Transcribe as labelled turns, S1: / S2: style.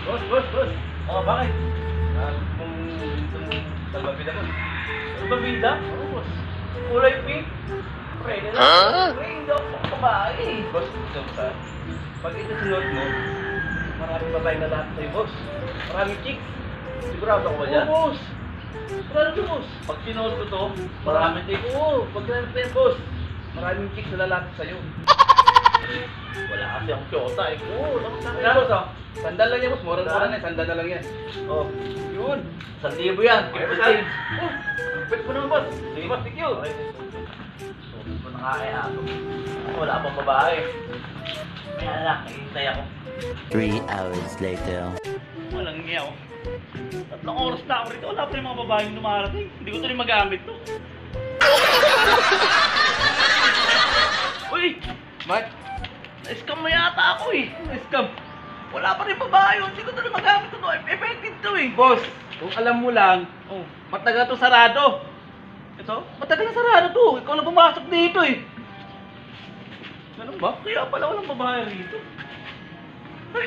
S1: Boss. Oh, bakit? Kung salbabida mo. Salbabida? Oo, boss. Kulay pink. Pwede na. Hindi ako babae. Boss, ito sa... Pag ito sinuot mo, maraming babae na lahat sa'yo, boss. Maraming chicks. Sigurado ako ba dyan? Oo, boss. Sigurado to, boss. Pag sinuot ko to, maraming chicks. Oo, pag sinuot ko yan, boss. Maraming chicks na lalaki sa'yo. Wala kasi akong syota eh. Oo, tapos na kaya, boss, oh. Sandal lang yan, boss. Mura-mura na yan. Sandal na lang yan. Oh, yun. 1,000 yan. Kaya oh, pwede mo naman, boss. Sige, boss. Thank you. Okay, so, nakakaya ako. Wala pang babae. May anak, hintay ako.
S2: 3 hours later.
S1: Walang niya ako. 3 oras na ako rito. Wala pa rin mga babaeng lumarating. Hindi ko ito rin magamit to. Uy! Mark! Na-scam mo yata ako eh. Na-scam? Wala pa rin babae yun. Hindi ko ito rin magamit to. Effective to eh. Boss, kung alam mo lang, matagal to sarado. Ito? Matagal na sarado to. Ikaw na pumasok dito eh. Ganun ba? Kaya pala walang babae rito. Ay!